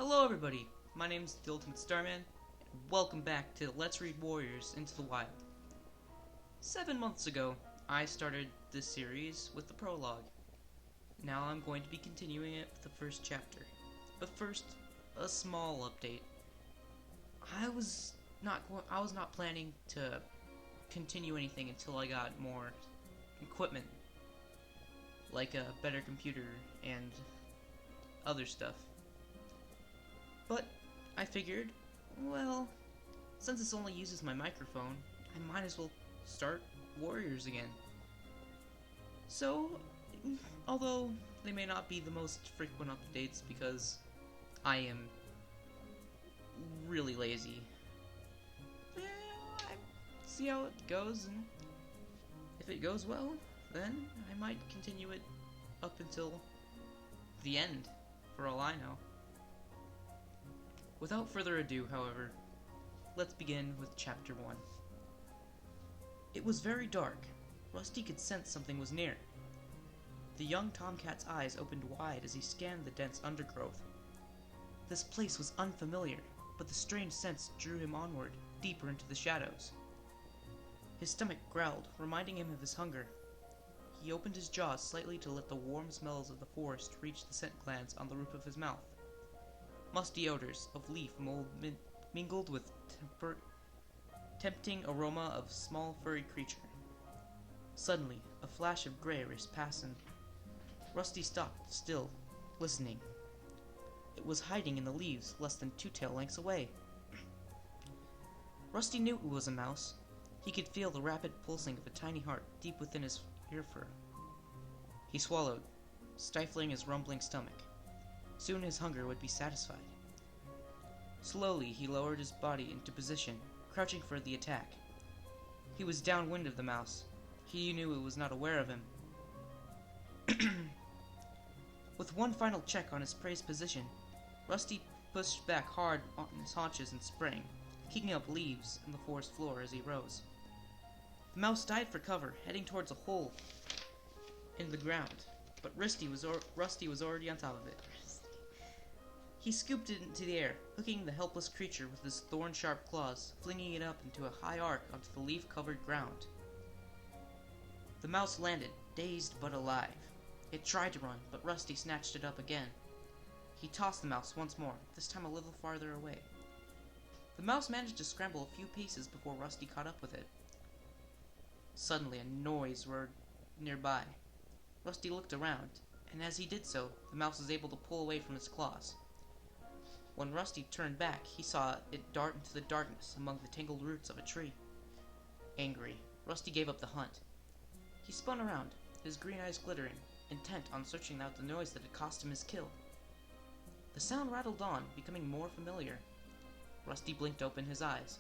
Hello everybody, my name is the Ultimate Starman, and welcome back to Let's Read Warriors Into the Wild. 7 months ago, I started this series with the prologue. Now I'm going to be continuing it with the first chapter. But first, a small update. I was not planning to continue anything until I got more equipment, like a better computer and other stuff. But I figured, well, since this only uses my microphone, I might as well start Warriors again. So, although they may not be the most frequent updates because I am really lazy, I see how it goes, and if it goes well, then I might continue it up until the end, for all I know. Without further ado, however, let's begin with Chapter 1. It was very dark. Rusty could sense something was near. The young tomcat's eyes opened wide as he scanned the dense undergrowth. This place was unfamiliar, but the strange sense drew him onward, deeper into the shadows. His stomach growled, reminding him of his hunger. He opened his jaws slightly to let the warm smells of the forest reach the scent glands on the roof of his mouth. Musty odors of leaf mold mingled with tempting aroma of small furry creature. Suddenly, a flash of gray raced past him. Rusty stopped still, listening. It was hiding in the leaves less than 2 tail lengths away. Rusty knew it was a mouse. He could feel the rapid pulsing of a tiny heart deep within his ear fur. He swallowed, stifling his rumbling stomach. Soon his hunger would be satisfied. Slowly, he lowered his body into position, crouching for the attack. He was downwind of the mouse. He knew it was not aware of him. With one final check on his prey's position, Rusty pushed back hard on his haunches and sprang, kicking up leaves on the forest floor as he rose. The mouse dived for cover, heading towards a hole in the ground, but Rusty was already on top of it. He scooped it into the air, hooking the helpless creature with his thorn-sharp claws, flinging it up into a high arc onto the leaf-covered ground. The mouse landed, dazed but alive. It tried to run, but Rusty snatched it up again. He tossed the mouse once more, this time a little farther away. The mouse managed to scramble a few paces before Rusty caught up with it. Suddenly, a noise roared nearby. Rusty looked around, and as he did so, the mouse was able to pull away from his claws. When Rusty turned back, he saw it dart into the darkness among the tangled roots of a tree. Angry, Rusty gave up the hunt. He spun around, his green eyes glittering, intent on searching out the noise that had cost him his kill. The sound rattled on, becoming more familiar. Rusty blinked open his eyes.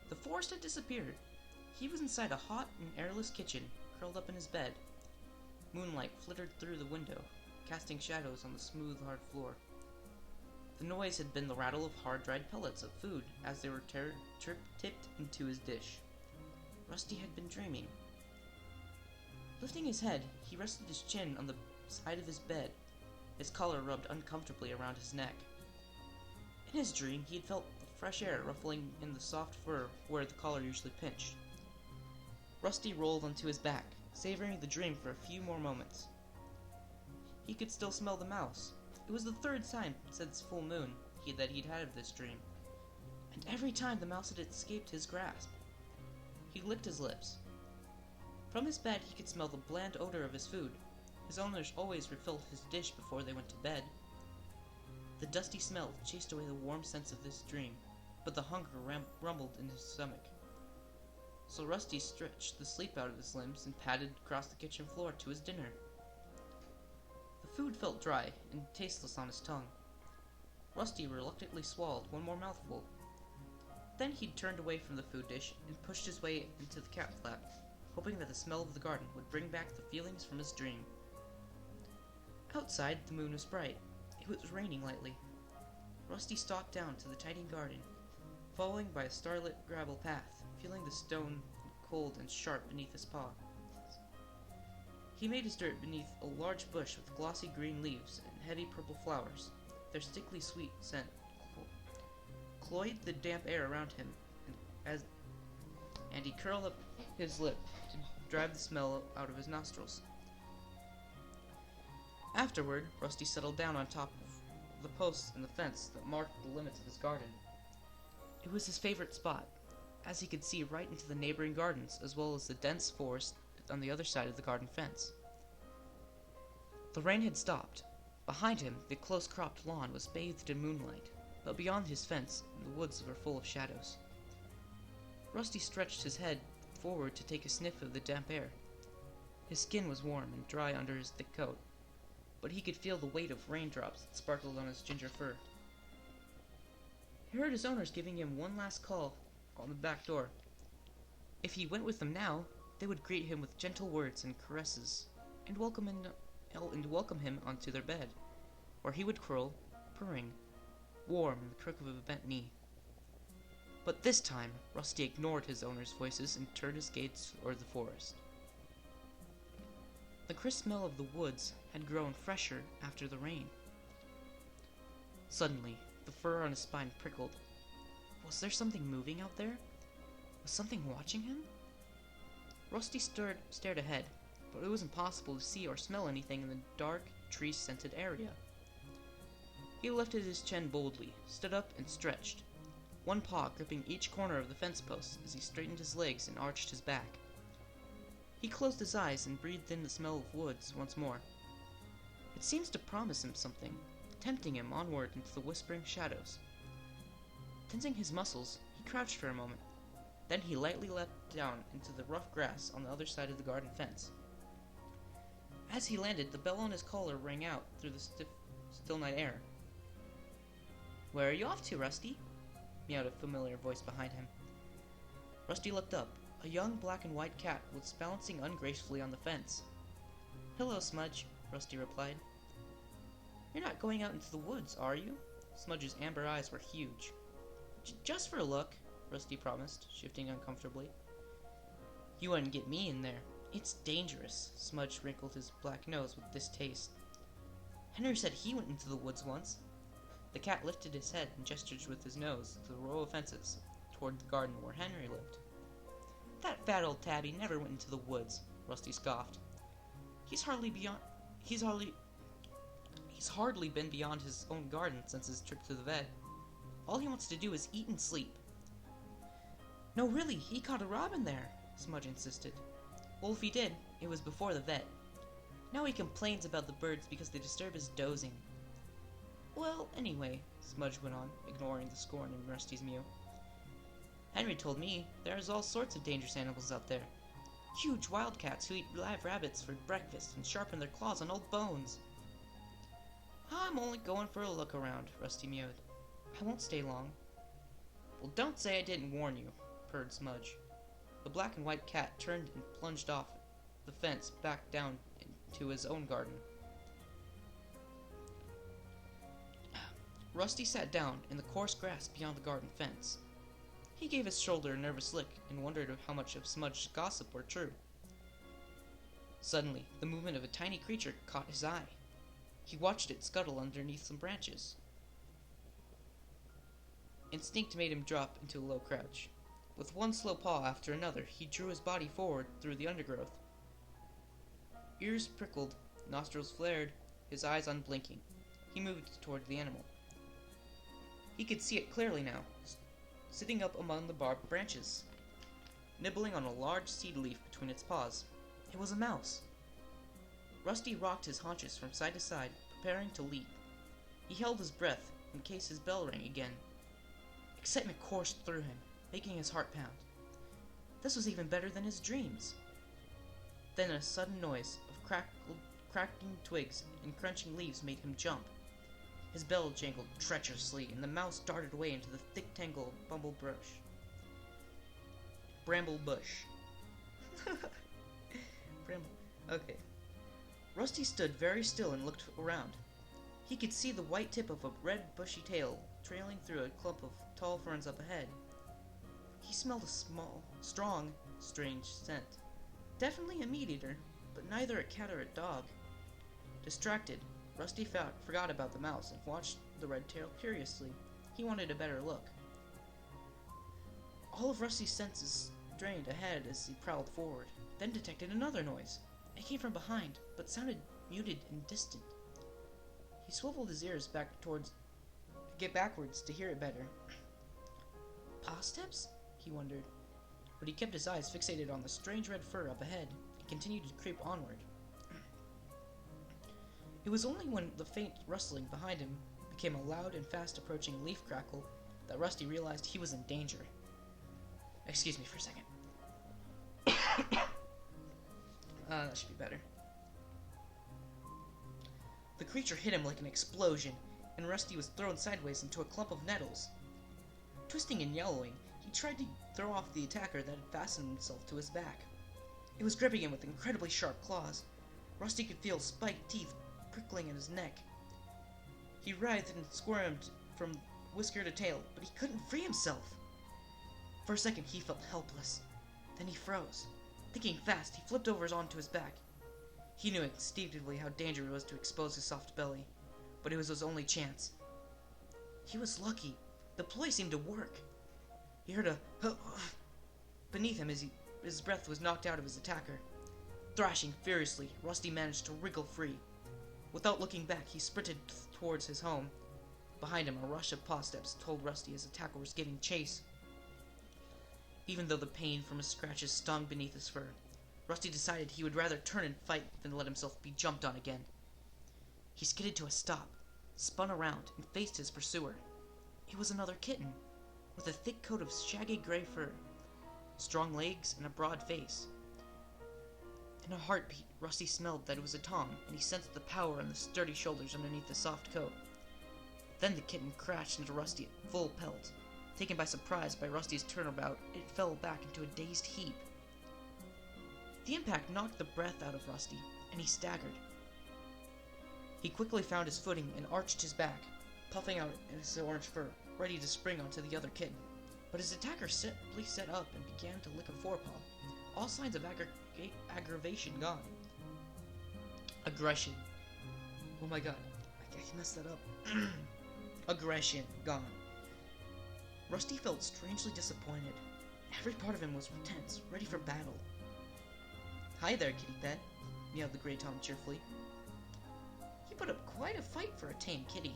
The forest had disappeared. He was inside a hot and airless kitchen, curled up in his bed. Moonlight flittered through the window, casting shadows on the smooth, hard floor. The noise had been the rattle of hard-dried pellets of food as they were tipped into his dish. Rusty had been dreaming. Lifting his head, he rested his chin on the side of his bed. His collar rubbed uncomfortably around his neck. In his dream, he had felt the fresh air ruffling in the soft fur where the collar usually pinched. Rusty rolled onto his back, savoring the dream for a few more moments. He could still smell the mouse. It was the 3rd time since full moon that he'd had of this dream, and every time the mouse had escaped his grasp. He licked his lips. From his bed he could smell the bland odor of his food. His owners always refilled his dish before they went to bed. The dusty smell chased away the warm sense of this dream, but the hunger rumbled in his stomach. So Rusty stretched the sleep out of his limbs and padded across the kitchen floor to his dinner. The food felt dry and tasteless on his tongue. Rusty reluctantly swallowed one more mouthful. Then he turned away from the food dish and pushed his way into the cat flap, hoping that the smell of the garden would bring back the feelings from his dream. Outside, the moon was bright. It was raining lightly. Rusty stalked down to the tiny garden, following by a starlit gravel path, feeling the stone cold and sharp beneath his paw. He made his dirt beneath a large bush with glossy green leaves and heavy purple flowers. their sickly sweet scent cloyed the damp air around him, and he curled up his lip to drive the smell out of his nostrils. Afterward, Rusty settled down on top of the posts in the fence that marked the limits of his garden. It was his favorite spot, as he could see right into the neighboring gardens as well as the dense forest on the other side of the garden fence. The rain had stopped. Behind him, the close-cropped lawn was bathed in moonlight, but beyond his fence, the woods were full of shadows. Rusty stretched his head forward to take a sniff of the damp air. His skin was warm and dry under his thick coat, but he could feel the weight of raindrops that sparkled on his ginger fur. He heard his owners giving him one last call on the back door. If he went with them now, they would greet him with gentle words and caresses, and welcome him onto their bed, where he would curl, purring, warm in the crook of a bent knee. But this time, Rusty ignored his owners' voices and turned his gaze toward the forest. The crisp smell of the woods had grown fresher after the rain. Suddenly, the fur on his spine prickled. Was there something moving out there? Was something watching him? Rusty stared ahead, but it was impossible to see or smell anything in the dark, tree-scented area. He lifted his chin boldly, stood up, and stretched, one paw gripping each corner of the fence post as he straightened his legs and arched his back. He closed his eyes and breathed in the smell of woods once more. It seemed to promise him something, tempting him onward into the whispering shadows. Tensing his muscles, he crouched for a moment. Then he lightly leapt down into the rough grass on the other side of the garden fence. As he landed, the bell on his collar rang out through the still night air. "Where are you off to, Rusty?" meowed a familiar voice behind him. Rusty looked up. A young black and white cat was balancing ungracefully on the fence. "Hello, Smudge," Rusty replied. "You're not going out into the woods, are you?" Smudge's amber eyes were huge. Just for a look," Rusty promised, shifting uncomfortably. "You wouldn't get me in there. It's dangerous." Smudge wrinkled his black nose with distaste. "Henry said he went into the woods once." The cat lifted his head and gestured with his nose to the row of fences toward the garden where Henry lived. "That fat old tabby never went into the woods," Rusty scoffed. He's hardly been beyond his own garden since his trip to the vet. All he wants to do is eat and sleep." "No, really, he caught a robin there," Smudge insisted. "Well, if he did, it was before the vet. Now he complains about the birds because they disturb his dozing." "Well, anyway," Smudge went on, ignoring the scorn in Rusty's mew, "Henry told me there's all sorts of dangerous animals out there. Huge wildcats who eat live rabbits for breakfast and sharpen their claws on old bones." "I'm only going for a look around," Rusty mewed. "I won't stay long." "Well, don't say I didn't warn you," purred Smudge. The black and white cat turned and plunged off the fence back down into his own garden. Rusty sat down in the coarse grass beyond the garden fence. He gave his shoulder a nervous lick and wondered how much of Smudge's gossip were true. Suddenly, the movement of a tiny creature caught his eye. He watched it scuttle underneath some branches. Instinct made him drop into a low crouch. With one slow paw after another, he drew his body forward through the undergrowth. Ears prickled, nostrils flared, his eyes unblinking. He moved toward the animal. He could see it clearly now, sitting up among the barbed branches, nibbling on a large seed leaf between its paws. It was a mouse. Rusty rocked his haunches from side to side, preparing to leap. He held his breath in case his bell rang again. Excitement coursed through him, making his heart pound. This was even better than his dreams. Then a sudden noise of cracking twigs and crunching leaves made him jump. His bell jangled treacherously, and the mouse darted away into the thick tangle of bramble bush. Okay. Rusty stood very still and looked around. He could see the white tip of a red bushy tail trailing through a clump of tall ferns up ahead. He smelled a strong, strange scent. Definitely a meat eater, but neither a cat or a dog. Distracted, Rusty forgot about the mouse and watched the red tail curiously. He wanted a better look. All of Rusty's senses strained ahead as he prowled forward, then detected another noise. It came from behind, but sounded muted and distant. He swiveled his ears backwards to hear it better. Paw steps? He wondered, but he kept his eyes fixated on the strange red fur up ahead and continued to creep onward. It was only when the faint rustling behind him became a loud and fast-approaching leaf crackle that Rusty realized he was in danger. Excuse me for a second. That should be better. The creature hit him like an explosion, and Rusty was thrown sideways into a clump of nettles. Twisting and yellowing, he tried to throw off the attacker that had fastened himself to his back. It was gripping him with incredibly sharp claws. Rusty could feel spiked teeth prickling in his neck. He writhed and squirmed from whisker to tail, but he couldn't free himself. For a second, he felt helpless. Then he froze. Thinking fast, he flipped over onto his back. He knew instinctively how dangerous it was to expose his soft belly, but it was his only chance. He was lucky. The ploy seemed to work. He heard a beneath him as his breath was knocked out of his attacker. Thrashing furiously, Rusty managed to wriggle free. Without looking back, he sprinted towards his home. Behind him, a rush of paw steps told Rusty his attacker was giving chase. Even though the pain from his scratches stung beneath his fur, Rusty decided he would rather turn and fight than let himself be jumped on again. He skidded to a stop, spun around, and faced his pursuer. It was another kitten, with a thick coat of shaggy gray fur, strong legs, and a broad face. In a heartbeat, Rusty smelled that it was a Tom, and he sensed the power on the sturdy shoulders underneath the soft coat. Then the kitten crashed into Rusty at full pelt. Taken by surprise by Rusty's turnabout, it fell back into a dazed heap. The impact knocked the breath out of Rusty, and he staggered. He quickly found his footing and arched his back, puffing out his orange fur, ready to spring onto the other kitten. But his attacker simply set up and began to lick a forepaw, all signs of aggravation gone. Aggression. Oh my god, I messed that up. Aggression gone. Rusty felt strangely disappointed. Every part of him was tense, ready for battle. Hi there, kitty pet, meowed the Grey Tom cheerfully. He put up quite a fight for a tame kitty.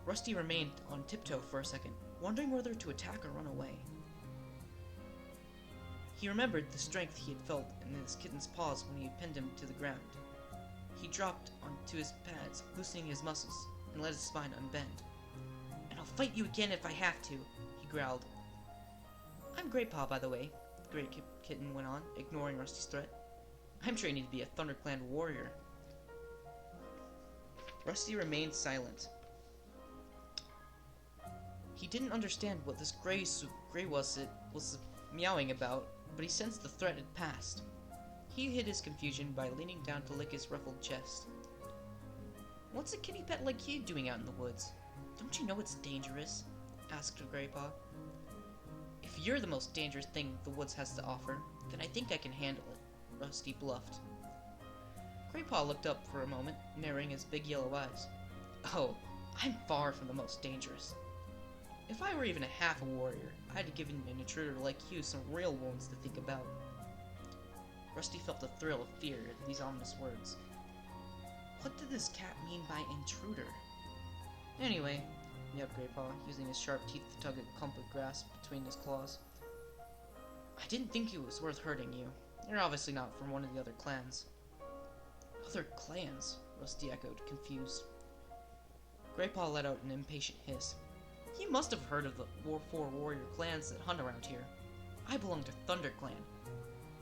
Rusty remained on tiptoe for a second, wondering whether to attack or run away. He remembered the strength he had felt in his kitten's paws when he pinned him to the ground. He dropped onto his pads, loosening his muscles, and let his spine unbend. And I'll fight you again if I have to, he growled. I'm Graypaw, by the way, the Grey Kitten went on, ignoring Rusty's threat. I'm training to be a ThunderClan warrior. Rusty remained silent. He didn't understand what this gray was meowing about, but he sensed the threat had passed. He hid his confusion by leaning down to lick his ruffled chest. What's a kitty pet like you doing out in the woods? Don't you know it's dangerous? Asked Graypaw. If you're the most dangerous thing the woods has to offer, then I think I can handle it, Rusty bluffed. Graypaw looked up for a moment, narrowing his big yellow eyes. Oh, I'm far from the most dangerous. If I were even a half a warrior, I'd have given an intruder like you some real wounds to think about. Rusty felt a thrill of fear at these ominous words. What did this cat mean by intruder? Anyway, meowed Graypaw, using his sharp teeth to tug a clump of grass between his claws. I didn't think it was worth hurting you. You're obviously not from one of the other clans. Other clans? Rusty echoed, confused. Graypaw let out an impatient hiss. You must have heard of the four warrior clans that hunt around here. I belong to ThunderClan.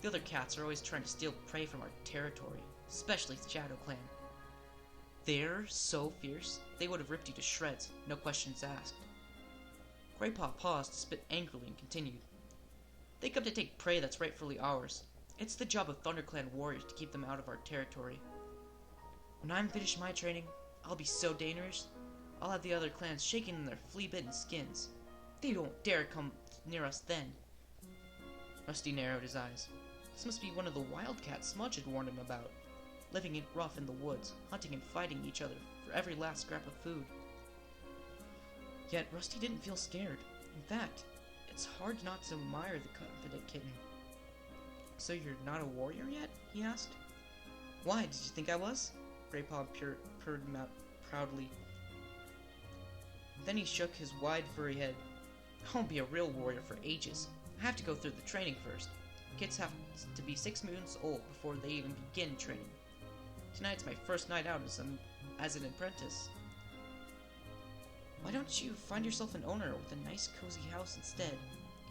The other cats are always trying to steal prey from our territory, especially ShadowClan. They're so fierce, they would have ripped you to shreds, no questions asked. Graypaw paused to spit angrily and continued. They come to take prey that's rightfully ours. It's the job of ThunderClan warriors to keep them out of our territory. When I'm finished my training, I'll be so dangerous, I'll have the other clans shaking in their flea-bitten skins. They don't dare come near us then. Rusty narrowed his eyes. This must be one of the wildcats Smudge had warned him about. living it rough in the woods, hunting and fighting each other for every last scrap of food. Yet Rusty didn't feel scared. In fact, it's hard not to admire the confident kitten. "So you're not a warrior yet?" he asked. "Why, did you think I was?" Graypaw purred him out proudly. Then he shook his wide furry head. "I won't be a real warrior for ages. I have to go through the training first. Kids have to be 6 months old before they even begin training. Tonight's my first night out as an apprentice." "Why don't you find yourself an owner with a nice cozy house instead?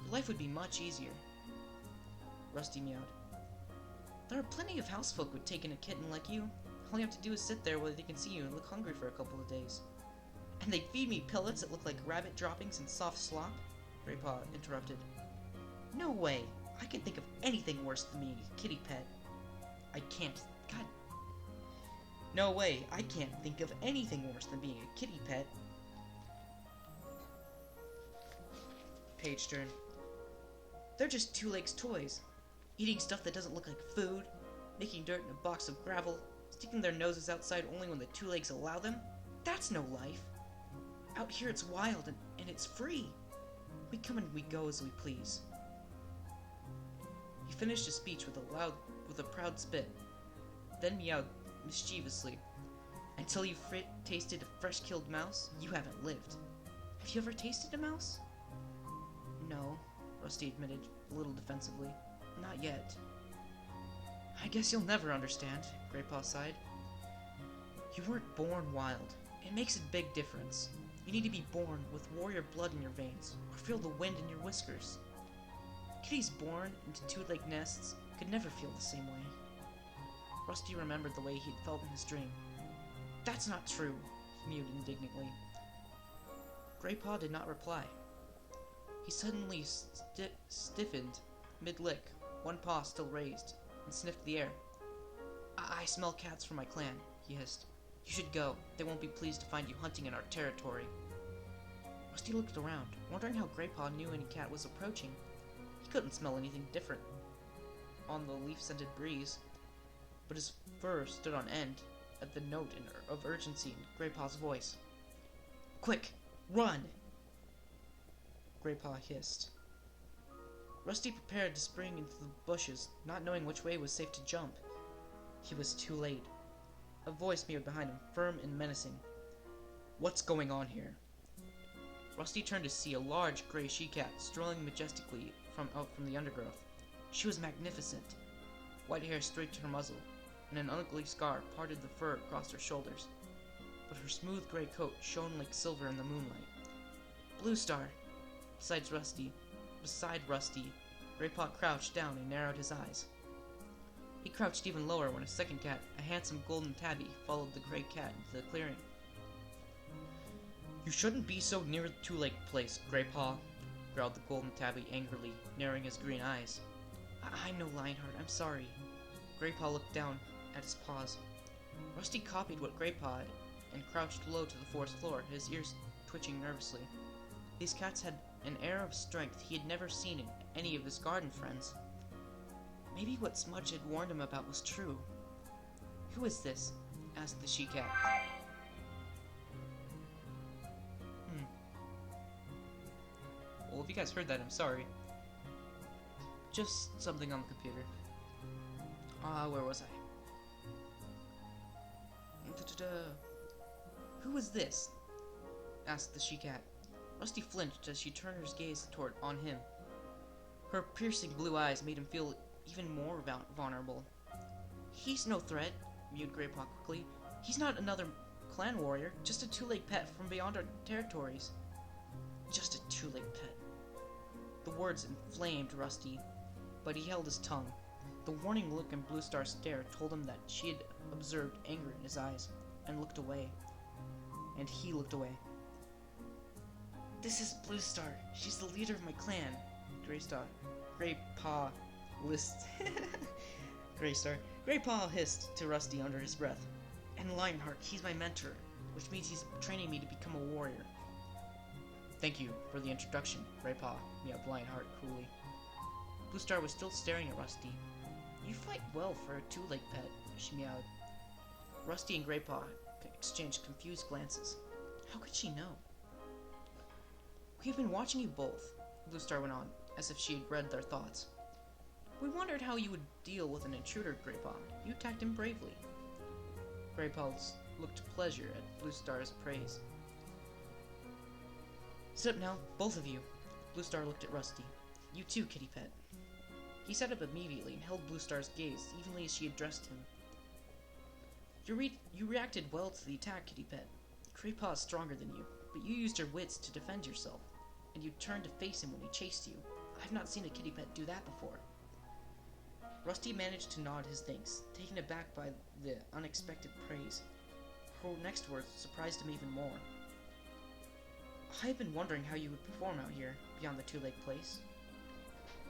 Your life would be much easier." Rusty meowed. "There are plenty of housefolk who would take in a kitten like you. All you have to do is sit there where they can see you and look hungry for a couple of days." "And they feed me pellets that look like rabbit droppings and soft slop?" Graypaw interrupted. "No way! I can think of anything worse than being a kitty pet." "I can't. God. No way! I can't think of anything worse than being a kitty pet." Page turned. "They're just Two Legs toys. Eating stuff that doesn't look like food, making dirt in a box of gravel, sticking their noses outside only when the Two Legs allow them. That's no life. Out here it's wild and it's free. We come and we go as we please." He finished his speech with a proud spit, then meowed mischievously. "Until you've tasted a fresh-killed mouse, you haven't lived. Have you ever tasted a mouse?" "No," Rusty admitted, a little defensively. "Not yet." "I guess you'll never understand," Graypaw sighed. "You weren't born wild. It makes a big difference. You need to be born with warrior blood in your veins, or feel the wind in your whiskers. Kitties born into two-leg nests could never feel the same way." Rusty remembered the way he'd felt in his dream. "That's not true," he mewed indignantly. Graypaw did not reply. He suddenly stiffened mid-lick, one paw still raised, and sniffed the air. I smell cats from my clan," he hissed. "You should go. They won't be pleased to find you hunting in our territory." Rusty looked around, wondering how Graypaw knew any cat was approaching. He couldn't smell anything different on the leaf-scented breeze, but his fur stood on end at the note of urgency in Graypaw's voice. "Quick! Run!" Graypaw hissed. Rusty prepared to spring into the bushes, not knowing which way was safe to jump. He was too late. A voice mewed behind him, firm and menacing. "What's going on here?" Rusty turned to see a large gray she-cat strolling majestically out from the undergrowth. She was magnificent. White hair streaked her muzzle, and an ugly scar parted the fur across her shoulders. But her smooth gray coat shone like silver in the moonlight. Bluestar! Beside Rusty, Graypaw crouched down and narrowed his eyes. He crouched even lower when a second cat, a handsome golden tabby, followed the gray cat into the clearing. "You shouldn't be so near the Two-Leg place, Graypaw," growled the golden tabby angrily, narrowing his green eyes. I'm no Lionheart, I'm sorry." Graypaw looked down at his paws. Rusty copied what Graypaw had and crouched low to the forest floor, his ears twitching nervously. These cats had an air of strength he had never seen in any of his garden friends. Maybe what Smudge had warned him about was true. "Who is this?" asked the she-cat. Well, if you guys heard that, I'm sorry. Just something on the computer. Where was I? "Who is this?" asked the she-cat. Rusty flinched as she turned her gaze on him. Her piercing blue eyes made him feel even more vulnerable. "He's no threat," mewed Graypaw quickly. "He's not another clan warrior, just a two-leg pet from beyond our territories." Just a two-leg pet. The words inflamed Rusty, but he held his tongue. The warning look in Bluestar's stare told him that she had observed anger in his eyes, and looked away. And he looked away. "This is Bluestar. She's the leader of my clan." Graypaw hissed to Rusty under his breath. "And Lionheart, he's my mentor, which means he's training me to become a warrior." "Thank you for the introduction, Graypaw," meowed Lionheart coolly. Bluestar was still staring at Rusty. "You fight well for a two-leg pet," she meowed. Rusty and Greypaw exchanged confused glances. How could she know? We've been watching you both, Bluestar went on, as if she had read their thoughts. We wondered how you would deal with an intruder, Greypaw. You attacked him bravely. Greypaw looked pleasure at Bluestar's praise. Sit up now, both of you. Bluestar looked at Rusty. You too, Kitty Pet. He sat up immediately and held Bluestar's gaze evenly as she addressed him. You reacted well to the attack, Kitty Pet. Greypaw is stronger than you, but you used your wits to defend yourself, and you turned to face him when he chased you. I've not seen a kitty pet do that before. Rusty managed to nod his thanks, taken aback by the unexpected praise. Her next words surprised him even more. I have been wondering how you would perform out here, beyond the two-leg place.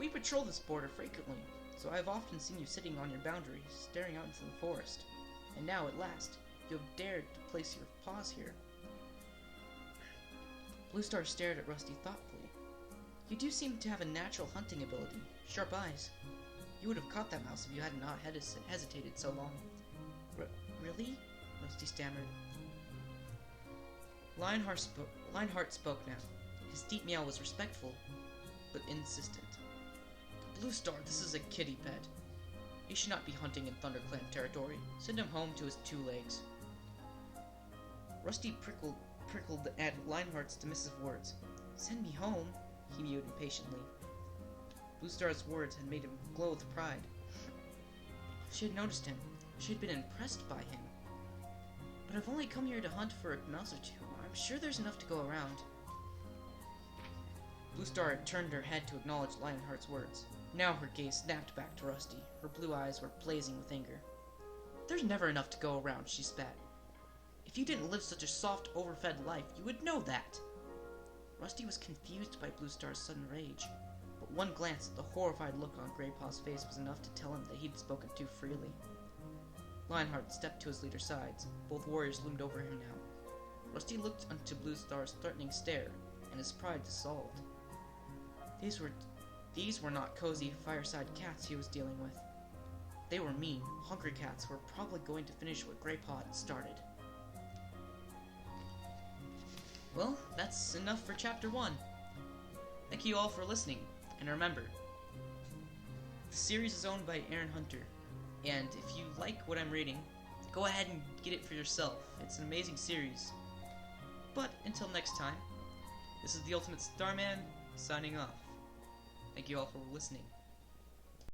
We patrol this border frequently, so I have often seen you sitting on your boundary, staring out into the forest. And now, at last, you have dared to place your paws here. Bluestar stared at Rusty thoughtfully. You do seem to have a natural hunting ability, sharp eyes. You would have caught that mouse if you had not hesitated so long. Really? Rusty stammered. Lionheart spoke now. His deep meow was respectful, but insistent. Bluestar, this is a kitty pet. He should not be hunting in ThunderClan territory. Send him home to his two legs. Rusty prickled at Lionheart's dismissive words. Send me home, he mewed impatiently. Bluestar's words had made him glow with pride. She had noticed him. She had been impressed by him. But I've only come here to hunt for a mouse or two. I'm sure there's enough to go around. Bluestar had turned her head to acknowledge Lionheart's words. Now her gaze snapped back to Rusty. Her blue eyes were blazing with anger. There's never enough to go around, she spat. If you didn't live such a soft, overfed life, you would know that. Rusty was confused by Bluestar's sudden rage, but one glance at the horrified look on Greypaw's face was enough to tell him that he'd spoken too freely. Lionheart stepped to his leader's sides. Both warriors loomed over him now. Rusty looked into Bluestar's threatening stare, and his pride dissolved. These were not cozy, fireside cats he was dealing with. They were mean, hungry cats who were probably going to finish what Greypaw had started. Well, that's enough for Chapter 1. Thank you all for listening, and remember, the series is owned by Aaron Hunter, and if you like what I'm reading, go ahead and get it for yourself. It's an amazing series. But until next time, this is the Ultimate Starman, signing off. Thank you all for listening.